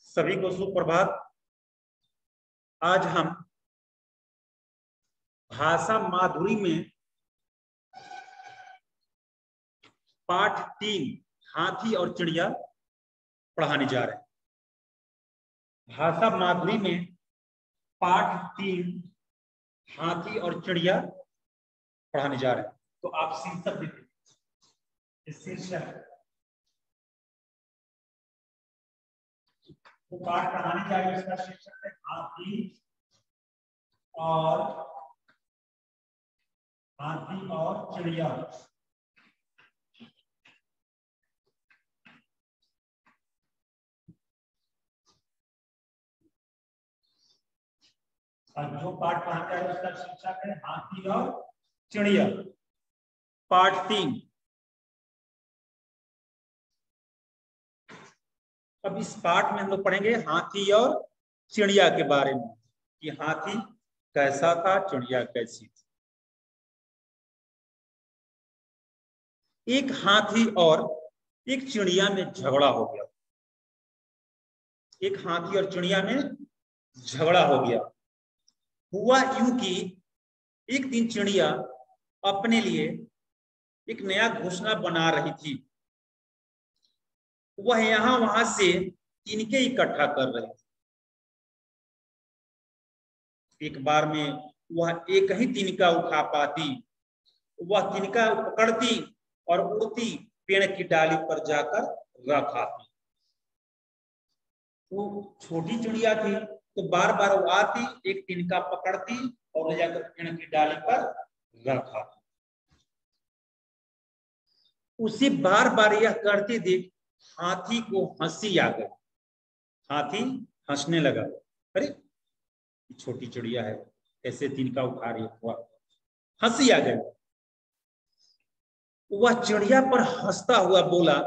सभी को सुप्रभात। आज हम भाषा माधुरी में पाठ 3 हाथी और चिड़िया पढ़ाने जा रहे हैं। भाषा माधुरी में पाठ 3 हाथी और चिड़िया पढ़ाने जा रहे हैं। तो आप शीर्षक देखिए, शीर्षक तो पाठ पढ़ाने जा रहे हैं। इसका शीर्षक है हाथी और चिड़िया। और जो पाठ पढ़ाने जा रहे हैं उसका शीर्षक है हाथी और चिड़िया, पाठ 3। अब इस पाठ में हम लोग पढ़ेंगे हाथी और चिड़िया के बारे में कि हाथी कैसा था, चिड़िया कैसी थी। एक हाथी और एक चिड़िया में झगड़ा हो गया। एक हाथी और चिड़िया में झगड़ा हो गया। हुआ यूं कि एक दिन चिड़िया अपने लिए एक नया घोंसला बना रही थी। वह यहां वहां से तिनके इकट्ठा कर रही थी। एक बार में वह एक ही तिनका उठा पाती। वह तिनका पकड़ती और उड़ती पेड़ की डाली पर जाकर रख आती। वो छोटी चिड़िया थी तो बार बार वो आती, एक तिनका पकड़ती और ले जाकर पेड़ की डाली पर रख आती। उसे बार बार यह करते देख हाथी को हंसी आ गई। हाथी हंसने लगा। अरे छोटी चिड़िया है, ऐसे तिनका उठा रही है। हंसी आ गई। वह चिड़िया पर हंसता हुआ बोला,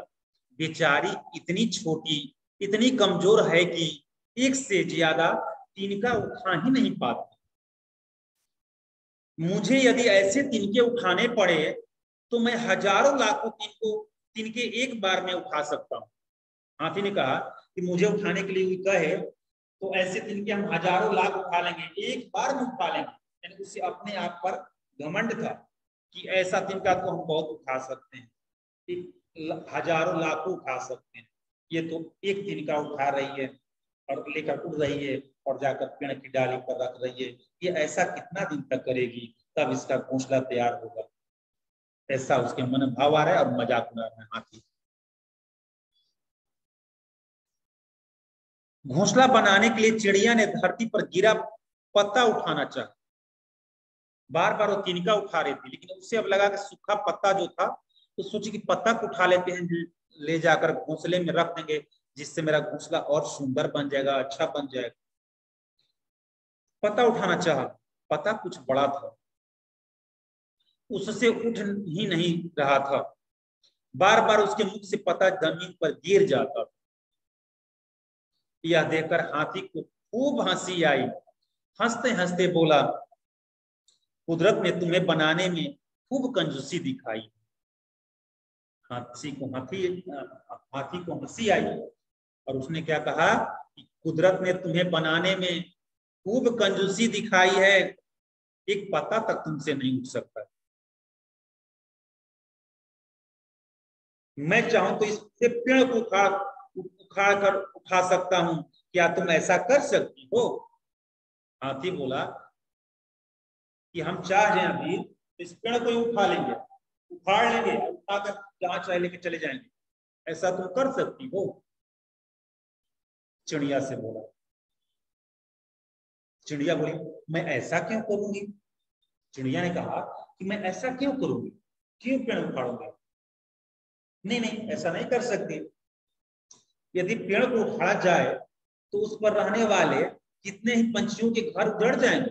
बेचारी इतनी छोटी, इतनी कमजोर है कि एक से ज्यादा तिनका उठा ही नहीं पाती। मुझे यदि ऐसे तिनके उठाने पड़े तो मैं हजारों लाखों तिनके एक बार में उठा सकता हूँ। हाथी ने कहा कि मुझे उठाने के लिए कहे तो ऐसे तिनके हम हजारों लाख उठा लेंगे, एक बार में उठा लेंगे। यानी उसे अपने आप पर घमंड था कि ऐसा तिनका तो हम बहुत उठा सकते हैं, हजारों लाखों उठा सकते हैं। ये तो एक तिनका उठा रही है और लेकर उड़ रही है और जाकर पेड़ की डाली पर रख रही है। ये ऐसा कितना दिन तक करेगी, तब इसका घोंसला तैयार होगा। ऐसा उसके मन में भाव आ रहा है और मजाक उड़ा रहा है हाथी। घोंसला बनाने के लिए चिड़िया ने धरती पर गिरा पत्ता उठाना चाहा। बार बार वो तिनका उठा रही थी, लेकिन उसे अब लगा कि सूखा पत्ता जो था, तो सोची कि पत्ता को उठा लेते हैं, ले जाकर घोंसले में रख देंगे, जिससे मेरा घोंसला और सुंदर बन जाएगा, अच्छा बन जाएगा। पत्ता उठाना चाहा, पत्ता कुछ बड़ा था, उससे उठ ही नहीं रहा था। बार बार उसके मुख से पत्ता जमीन पर गिर जाता था। यह देखकर हाथी को खूब हंसी आई। हंसते हंसते बोला, कुदरत ने तुम्हें बनाने में खूब कंजूसी दिखाई। हाथी को हंसी आई और उसने क्या कहा कि कुदरत ने तुम्हें बनाने में खूब कंजूसी दिखाई है, एक पत्ता तक तुमसे नहीं उठ सकता। मैं चाहूं तो इस पेड़ को उखाड़ कर उठा सकता हूं, क्या तुम ऐसा कर सकती हो? हाथी बोला कि हम चाहे अभी इस पेड़ को उठा लेंगे, उखाड़ लेंगे, उठाकर जहां चाहे लेके चले जाएंगे। ऐसा तुम कर सकती हो? चिड़िया से बोला। चिड़िया बोली, मैं ऐसा क्यों करूंगी? चिड़िया ने कहा कि मैं ऐसा क्यों करूंगी, क्यों पेड़ उखाड़ूंगा? नहीं नहीं, ऐसा नहीं कर सकती। यदि पेड़ को उखाड़ा जाए तो उस पर रहने वाले कितने ही पंछियों के घर उजड़ जाएंगे।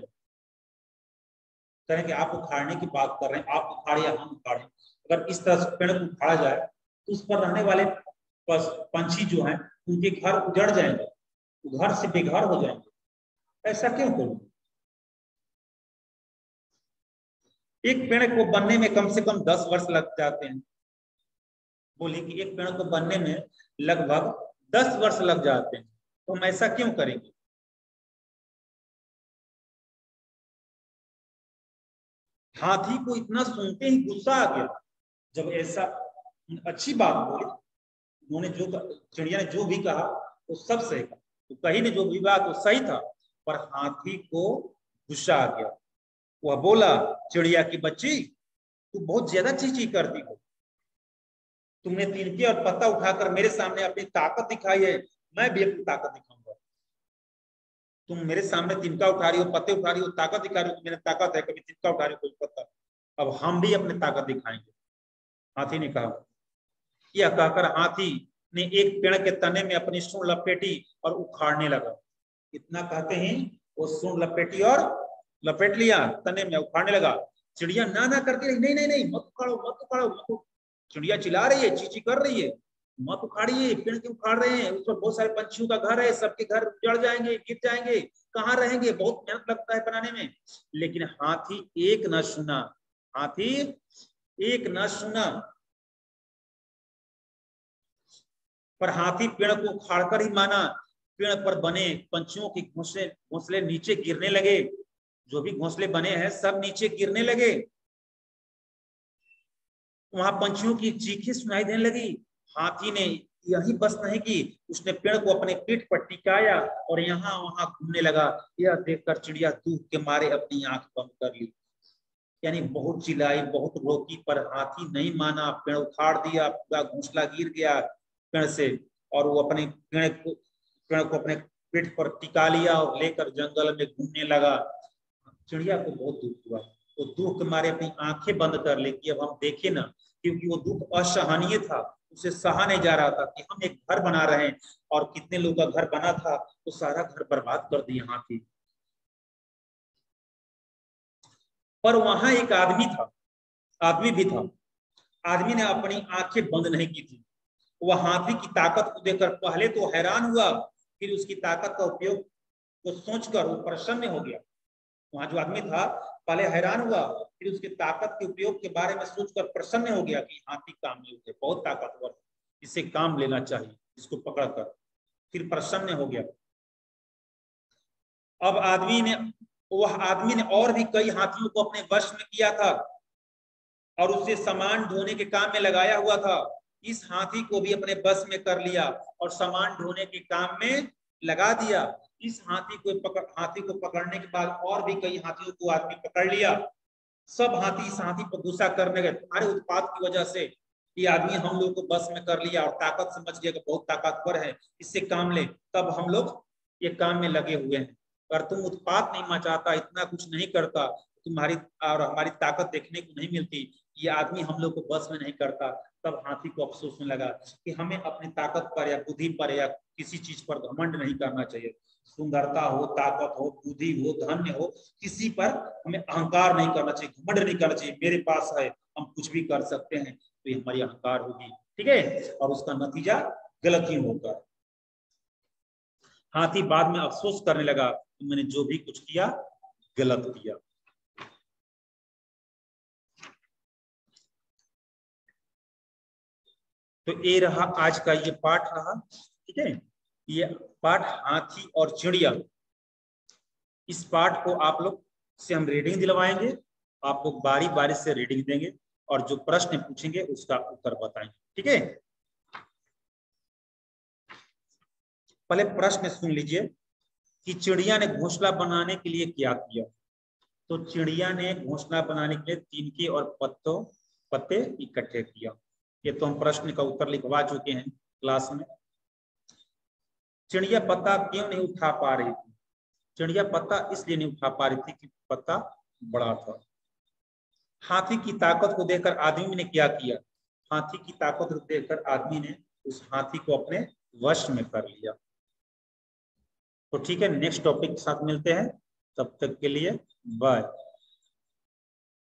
करें कि आप उखाड़ने की बात कर रहे हैं, आप उखाड़े या हम उखाड़े, अगर इस तरह से पेड़ को उखाड़ा जाए तो उस पर रहने वाले पंछी जो हैं उनके घर उजड़ जाएंगे, घर से बेघर हो जाएंगे। ऐसा क्यों करूं? एक पेड़ को बनने में कम से कम 10 वर्ष लग जाते हैं। बोले कि एक पेड़ को बनने में लगभग 10 वर्ष लग जाते हैं। तो हम ऐसा क्यों करेंगे? हाथी को इतना सुनते ही गुस्सा आ गया। जब ऐसा अच्छी बात बोली, उन्होंने जो चिड़िया ने जो भी कहा वो सब सही कहा, तो कहीं ने जो भी बात वो सही था, पर हाथी को गुस्सा आ गया। वह बोला, चिड़िया की बच्ची, तू बहुत ज्यादा चींची करती हो। तुमने तिनके और पत्ता उठाकर मेरे सामने अपनी ताकत दिखाई है, मैं भी अपनी ताकत दिखाऊंगा। तुम मेरे सामने तिनका उठा रही हो, पत्ते उठा रही हो, ताकत दिखा रही हो, मेरी ताकत है, कभी तिनका उठा रही हो, कोई पत्ता। अब हम भी अपनी ताकत दिखाएंगे, हाथी ने कहा। यह कहकर हाथी ने एक पेड़ के तने में अपनी सूंड लपेटी और उखाड़ने लगा। इतना कहते ही वो सूंड लपेटी और लपेट लिया, तने में उखाड़ने लगा। चिड़िया ना ना करती रही, नहीं नहीं नहीं, मत उखाड़ो मत उखाड़ो मत। चिड़िया चिल्ला रही है, चींची कर रही है, मत उखाड़िए, पेड़ क्यों उखाड़ रहे हैं, उस पर बहुत सारे पंछियों का घर है, सबके घर जड़ जाएंगे, गिर जाएंगे, कहाँ रहेंगे, बहुत मेहनत लगता है बनाने में। लेकिन हाथी एक न सुना, हाथी एक न सुना। पर हाथी पेड़ को उखाड़कर ही माना। पेड़ पर बने पंछियों के घोंसले घोंसले नीचे गिरने लगे, जो भी घोंसले बने हैं सब नीचे गिरने लगे। वहां पंछियों की चीखें सुनाई देने लगी। हाथी ने यही बस नहीं की, उसने पेड़ को अपने पीठ पर टिकाया और यहाँ वहां घूमने लगा। यह देखकर चिड़िया दुख के मारे अपनी आंख बंद कर ली। यानी बहुत चिल्लाई, बहुत रोकी, पर हाथी नहीं माना। पेड़ उखाड़ दिया, पूरा घोंसला गिर गया पेड़ से, और वो अपने पेड़ को अपने पीठ पर टिका लिया और लेकर जंगल में घूमने लगा। चिड़िया को बहुत दुख हुआ, वो दुख के मारे अपनी आंखें बंद कर ली कि अब हम देखे ना, क्योंकि वो दुख असहनीय था, उसे सहा नहीं जा रहा था कि हम एक घर बना रहे हैं और कितने लोग का घर बना था, वो सारा घर बर्बाद कर दिए हाथी। पर वहां एक आदमी था, आदमी भी था। आदमी ने अपनी आंखें बंद नहीं की थी। वह हाथी की ताकत को देखकर पहले तो हैरान हुआ, फिर उसकी ताकत का उपयोग को सोचकर वो प्रसन्न हो गया। वहां जो आदमी था पहले हैरान हुआ, फिर उसके ताकत के उपयोग के बारे में सोचकर प्रसन्न हो गया कि हाथी कामयाब है, बहुत ताकतवर, इसे काम लेना चाहिए, इसको पकड़कर। फिर प्रसन्न हो गया। अब वह आदमी ने और भी कई हाथियों को अपने वश में किया था और उसे सामान ढोने के काम में लगाया हुआ था। इस हाथी को भी अपने बस में कर लिया और सामान ढोने के काम में लगा दिया। इस हाथी को पकड़ने के बाद और भी कई हाथियों को आदमी पकड़ लिया। सब हाथी इस हाथी पर गुस्सा करने गए, तुम्हारे उत्पात की वजह से ये आदमी हम लोग को बस में कर लिया और ताकत समझ गया कि बहुत ताकतवर है, इससे काम ले। तब हम लोग ये काम में लगे हुए हैं, पर तुम उत्पात नहीं मचाता, इतना कुछ नहीं करता, तुम्हारी और हमारी ताकत देखने को नहीं मिलती, ये आदमी हम लोग को बस में नहीं करता। तब हाथी को अफसोस होने लगा कि हमें अपनी ताकत पर या बुद्धि पर या किसी चीज पर घमंड नहीं करना चाहिए। सुंदरता हो, ताकत हो, बुद्धि हो, धन्य हो, किसी पर हमें अहंकार नहीं करना चाहिए, घमंड नहीं करना चाहिए। मेरे पास है, हम कुछ भी कर सकते हैं, तो ये हमारी अहंकार होगी, ठीक है, और उसका नतीजा गलत ही होगा। हाथी बाद में अफसोस करने लगा कि मैंने जो भी कुछ किया गलत किया। तो ये रहा आज का ये पाठ रहा, ठीक है, ये पाठ हाथी और चिड़िया। इस पाठ को आप लोग से हम रीडिंग दिलवाएंगे, आप लोग बारी बारी से रीडिंग देंगे और जो प्रश्न पूछेंगे उसका उत्तर बताएंगे, ठीक है। पहले प्रश्न सुन लीजिए कि चिड़िया ने घोंसला बनाने के लिए क्या किया। तो चिड़िया ने घोंसला बनाने के लिए तिनके और पत्ते इकट्ठे किया। ये तो हम प्रश्न का उत्तर लिखवा चुके हैं क्लास में। चिड़िया पत्ता क्यों नहीं उठा पा रही थी? चिड़िया पत्ता इसलिए नहीं उठा पा रही थी कि पत्ता बड़ा था। हाथी की ताकत को देखकर आदमी ने क्या किया? हाथी की ताकत को देखकर आदमी ने उस हाथी को अपने वश में कर लिया। तो ठीक है, नेक्स्ट टॉपिक के साथ मिलते हैं, तब तक के लिए बाय।